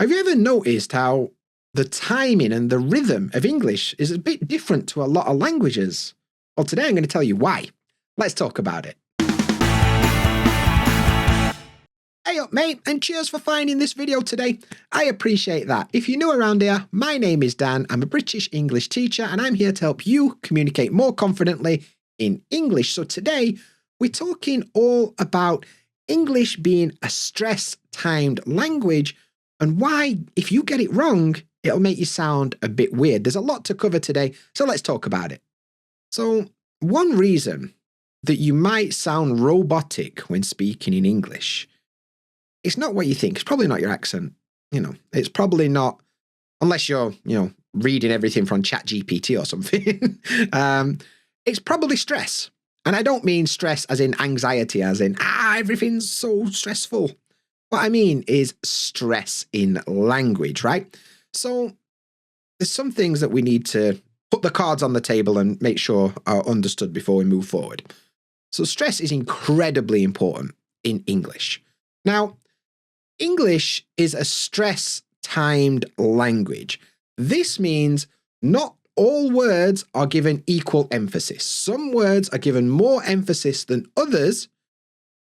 Have you ever noticed how the timing and the rhythm of English is a bit different to a lot of languages? Well, today I'm going to tell you why. Let's talk about it. Hey up, mate, and cheers for finding this video today. I appreciate that. If you're new around here, my name is Dan. I'm a British English teacher, and I'm here to help you communicate more confidently in English. So today, we're talking all about English being a stress-timed language and why, if you get it wrong, it'll make you sound a bit weird. There's a lot to cover today, so let's talk about it. So, one reason that you might sound robotic when speaking in English, it's not what you think. It's probably not your accent. It's probably not, unless you're, reading everything from ChatGPT or something. It's probably stress. And I don't mean stress as in anxiety, as in, everything's so stressful. What I mean is stress in language, right? So there's some things that we need to put the cards on the table and make sure are understood before we move forward. So stress is incredibly important in English. Now, English is a stress-timed language. This means not all words are given equal emphasis. Some words are given more emphasis than others,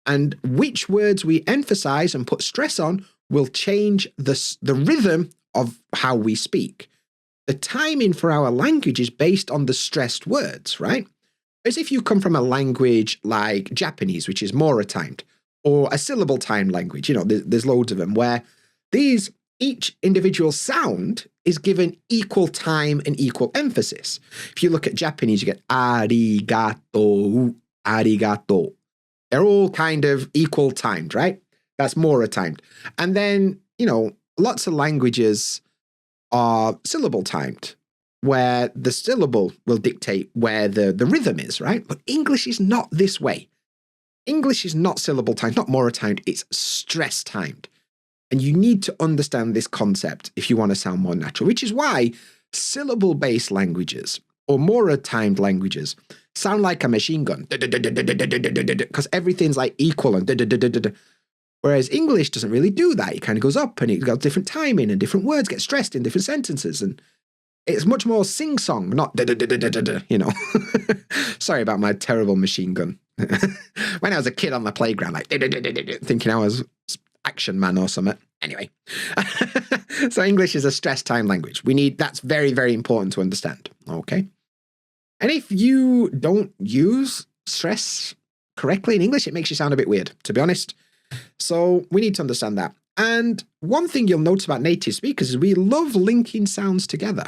and which words we emphasize and put stress on will change the rhythm of how we speak. The timing for our language is based on the stressed words, right? As if you come from a language like Japanese, which is mora-timed, or a syllable-timed language, there's loads of them, where each individual sound is given equal time and equal emphasis. If you look at Japanese, you get arigato, arigato. They're all kind of equal timed, right? That's mora timed. And then, lots of languages are syllable timed, where the syllable will dictate where the rhythm is, right? But English is not this way. English is not syllable timed, not mora timed, it's stress timed. And you need to understand this concept if you want to sound more natural, which is why syllable-based languages or mora-timed languages sound like a machine gun, because everything's like equal and whereas English doesn't really do that. It kind of goes up and it got different timing and different words get stressed in different sentences, and it's much more sing-song, not Sorry about my terrible machine gun. When I was a kid on the playground, like thinking I was Action Man or something. Anyway, so English is a stress-timed language. That's very, very important to understand. Okay. And if you don't use stress correctly in English, it makes you sound a bit weird, to be honest. So we need to understand that. And one thing you'll notice about native speakers is we love linking sounds together.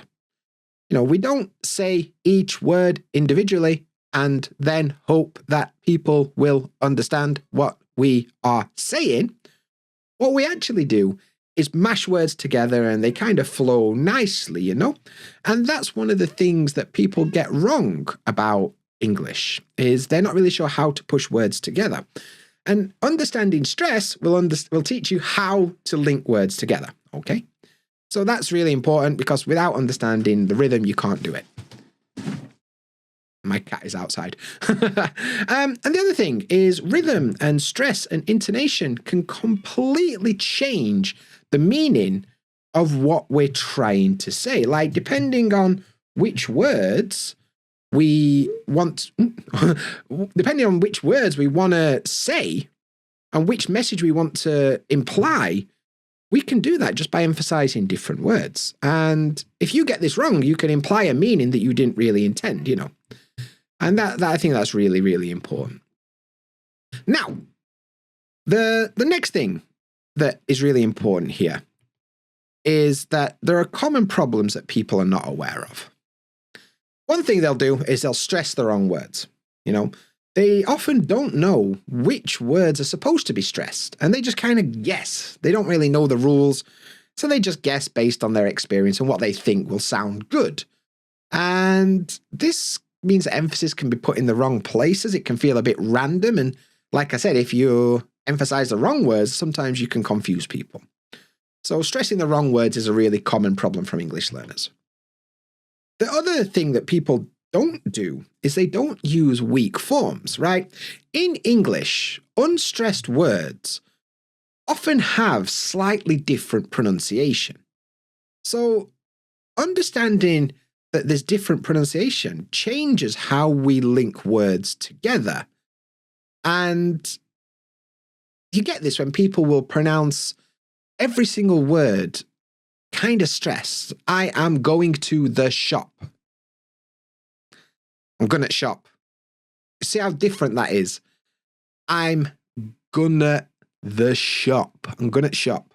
We don't say each word individually and then hope that people will understand what we are saying. What we actually do is mash words together and they kind of flow nicely, And that's one of the things that people get wrong about English, is they're not really sure how to push words together. And understanding stress will teach you how to link words together, okay? So that's really important, because without understanding the rhythm, you can't do it. My cat is outside. And the other thing is rhythm and stress and intonation can completely change the meaning of what we're trying to say. Like, depending on which words we want, depending on which words we want to say and which message we want to imply, we can do that just by emphasizing different words. And if you get this wrong, you can imply a meaning that you didn't really intend, And that I think that's really, really important. Now, the next thing that is really important here is that there are common problems that people are not aware of. One thing they'll do is they'll stress the wrong words. They often don't know which words are supposed to be stressed, and they just kind of guess. They don't really know the rules, so they just guess based on their experience and what they think will sound good. And this means that emphasis can be put in the wrong places. It can feel a bit random. And like I said, if you emphasize the wrong words, sometimes you can confuse people. So stressing the wrong words is a really common problem from English learners. The other thing that people don't do is they don't use weak forms, right? In English, unstressed words often have slightly different pronunciation. So understanding that there's different pronunciation changes how we link words together. And you get this when people will pronounce every single word kind of stressed. I am going to the shop. I'm gonna shop. See how different that is? I'm gonna the shop. I'm gonna shop.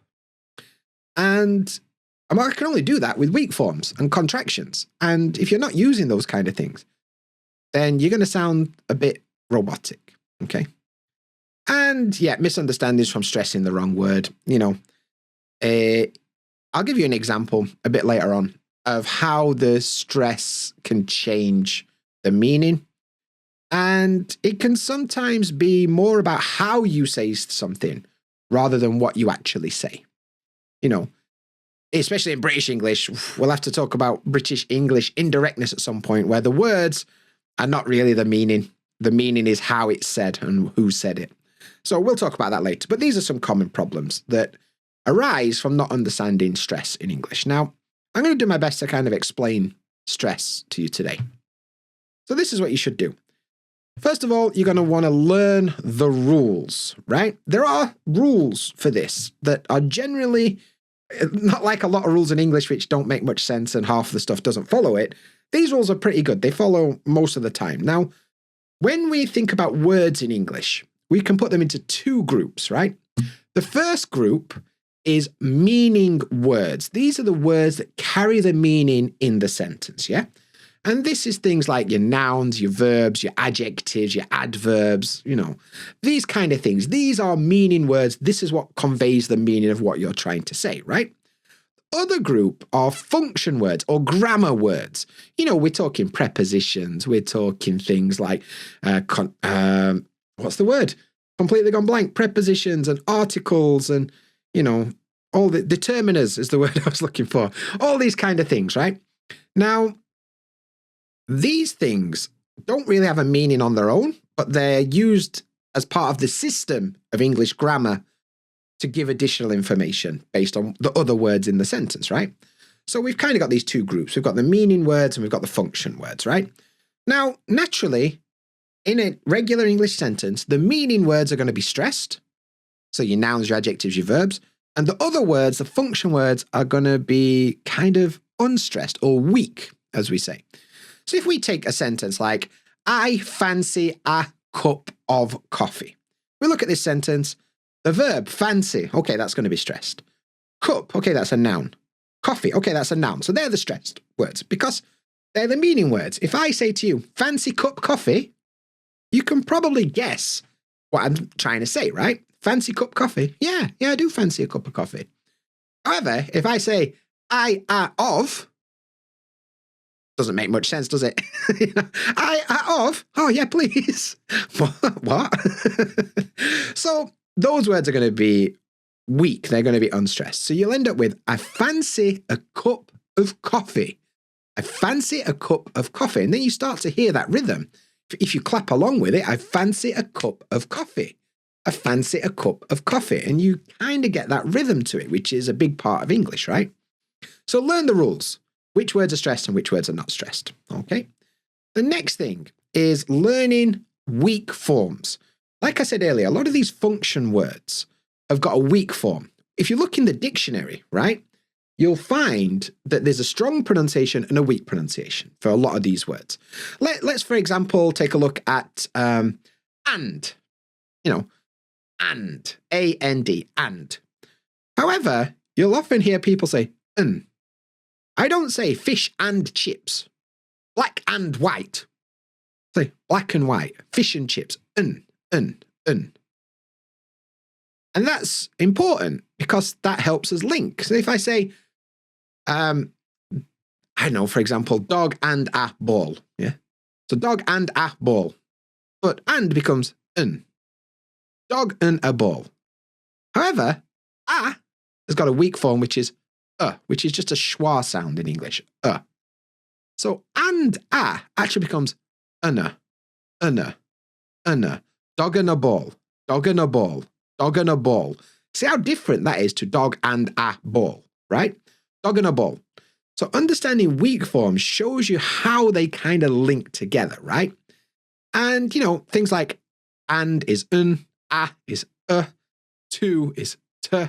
And I can only do that with weak forms and contractions. And if you're not using those kind of things, then you're going to sound a bit robotic. Okay. And yeah, misunderstandings from stressing the wrong word. I'll give you an example a bit later on of how the stress can change the meaning. And it can sometimes be more about how you say something rather than what you actually say. Especially in British English, we'll have to talk about British English indirectness at some point, where the words are not really the meaning. The meaning is how it's said and who said it. So we'll talk about that later. But these are some common problems that arise from not understanding stress in English. Now, I'm going to do my best to kind of explain stress to you today. So this is what you should do. First of all, you're going to want to learn the rules, right? There are rules for this that are generally not like a lot of rules in English which don't make much sense and half the stuff doesn't follow it. These rules are pretty good. They follow most of the time. Now, when we think about words in English, we can put them into two groups, right? The first group is meaning words. These are the words that carry the meaning in the sentence, yeah? And this is things like your nouns, your verbs, your adjectives, your adverbs, these kind of things. These are meaning words. This is what conveys the meaning of what you're trying to say, right? The other group are function words or grammar words. We're talking prepositions. We're talking things like, what's the word? Completely gone blank. Prepositions and articles and, all the determiners is the word I was looking for. All these kind of things, right? Now, these things don't really have a meaning on their own, but they're used as part of the system of English grammar to give additional information based on the other words in the sentence, right? So we've kind of got these two groups. We've got the meaning words and we've got the function words, right? Now, naturally, in a regular English sentence, the meaning words are going to be stressed. So your nouns, your adjectives, your verbs. And the other words, the function words, are going to be kind of unstressed or weak, as we say. So if we take a sentence like, I fancy a cup of coffee. We look at this sentence, the verb fancy, okay, that's going to be stressed. Cup, okay, that's a noun. Coffee, okay, that's a noun. So they're the stressed words because they're the meaning words. If I say to you, fancy cup coffee, you can probably guess what I'm trying to say, right? Fancy cup coffee. Yeah, I do fancy a cup of coffee. However, if I say, I are of, doesn't make much sense, does it? I are of, oh yeah, please. What? So those words are going to be weak. They're going to be unstressed. So you'll end up with, I fancy a cup of coffee. I fancy a cup of coffee. And then you start to hear that rhythm. If you clap along with it, I fancy a cup of coffee. I fancy a cup of coffee. And you kind of get that rhythm to it, which is a big part of English, right? So learn the rules. Which words are stressed and which words are not stressed, okay? The next thing is learning weak forms. Like I said earlier, a lot of these function words have got a weak form. If you look in the dictionary, right, you'll find that there's a strong pronunciation and a weak pronunciation for a lot of these words. Let's, for example, take a look at and, and, A-N-D, and. However, you'll often hear people say, n. I don't say fish and chips, black and white. I say black and white, fish and chips, n. And that's important because that helps us link. So if I say, I don't know, for example, dog and a ball. Yeah. So dog and a ball. But and becomes n. Dog and a ball. However, a has got a weak form, which is which is just a schwa sound in English. So and a actually becomes unna. Dog and a ball. Dog and a ball. Dog and a ball. See how different that is to dog and a ball, right? Dog and a ball. So understanding weak forms shows you how they kind of link together, right? And, things like and is un, a is to is t,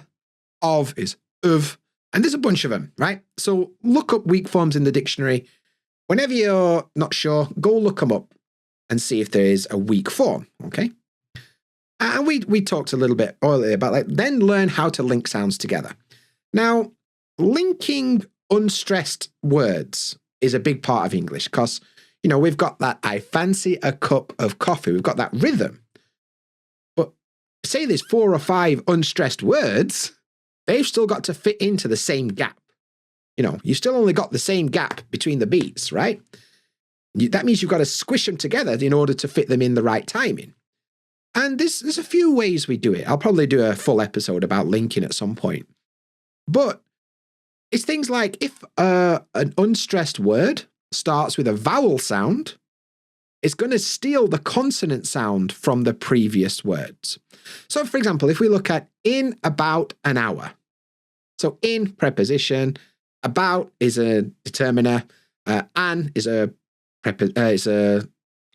of is of, and there's a bunch of them, right? So look up weak forms in the dictionary. Whenever you're not sure, go look them up and see if there is a weak form, okay? And we talked a little bit earlier about then learn how to link sounds together. Now, linking unstressed words is a big part of English because, we've got that I fancy a cup of coffee. We've got that rhythm. But say there's 4 or 5 unstressed words, they've still got to fit into the same gap. You still only got the same gap between the beats, right? That means you've got to squish them together in order to fit them in the right timing. And there's a few ways we do it. I'll probably do a full episode about linking at some point. But it's things like if an unstressed word starts with a vowel sound, it's going to steal the consonant sound from the previous words. So, for example, if we look at in about an hour. So in, preposition, about is a determiner, an is a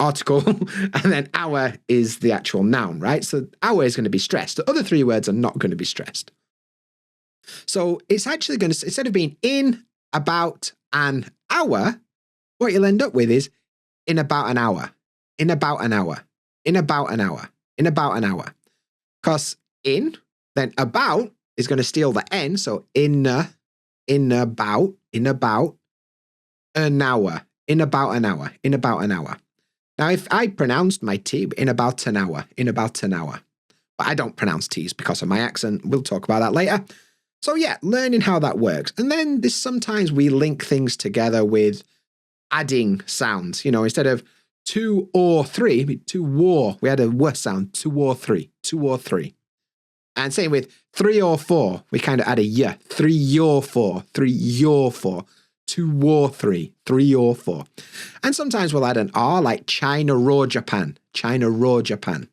article, and then hour is the actual noun, right? So hour is going to be stressed. The other 3 words are not going to be stressed. So it's actually going to, instead of being in about an hour, what you'll end up with is in about an hour, in about an hour, in about an hour, in about an hour. Because in, then about is going to steal the N. So in about, an hour, in about an hour, in about an hour. Now, if I pronounced my T in about an hour, but I don't pronounce T's because of my accent. We'll talk about that later. So yeah, learning how that works. And then sometimes we link things together with adding sounds. Instead of 2 or 3, 2 war, we had a w sound, 2 or 3, 2 or 3. And same with 3 or 4, we kind of add a y, 3 or 4, 3 or 4. 2 or 3, 3 or 4. And sometimes we'll add an R like China or Japan, China or Japan.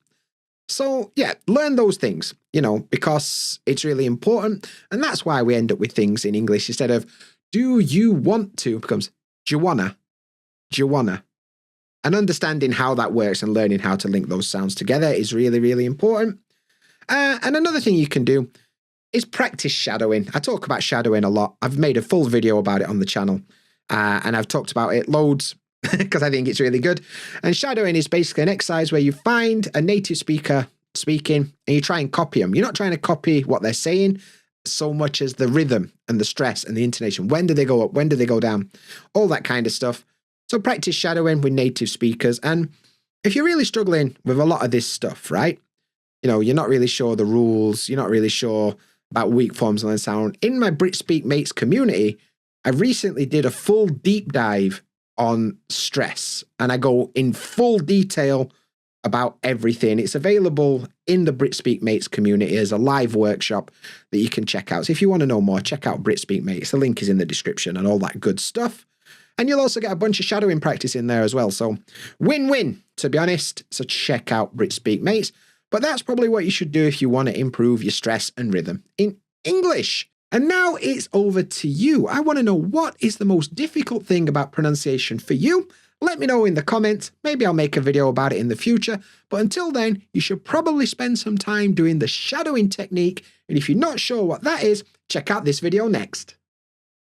So yeah, learn those things, because it's really important. And that's why we end up with things in English instead of do you want to becomes do you wanna, do you wanna. And understanding how that works and learning how to link those sounds together is really, really important. And another thing you can do is practice shadowing. I talk about shadowing a lot. I've made a full video about it on the channel, and I've talked about it loads because I think it's really good. And shadowing is basically an exercise where you find a native speaker speaking and you try and copy them. You're not trying to copy what they're saying so much as the rhythm and the stress and the intonation. When do they go up? When do they go down? All that kind of stuff. So practice shadowing with native speakers. And if you're really struggling with a lot of this stuff, right? You're not really sure the rules. You're not really sure about weak forms and sound. In my Brit Speak Mates community, I recently did a full deep dive on stress, and I go in full detail about everything. It's available in the Brit Speak Mates community as a live workshop that you can check out. So if you want to know more, check out Brit Speak Mates. The link is in the description and all that good stuff. And you'll also get a bunch of shadowing practice in there as well. So win-win, to be honest. So check out Brit Speak Mates. But that's probably what you should do if you want to improve your stress and rhythm in English. And now it's over to you. I want to know, what is the most difficult thing about pronunciation for you? Let me know in the comments. Maybe I'll make a video about it in the future. But until then, you should probably spend some time doing the shadowing technique. And if you're not sure what that is, check out this video next.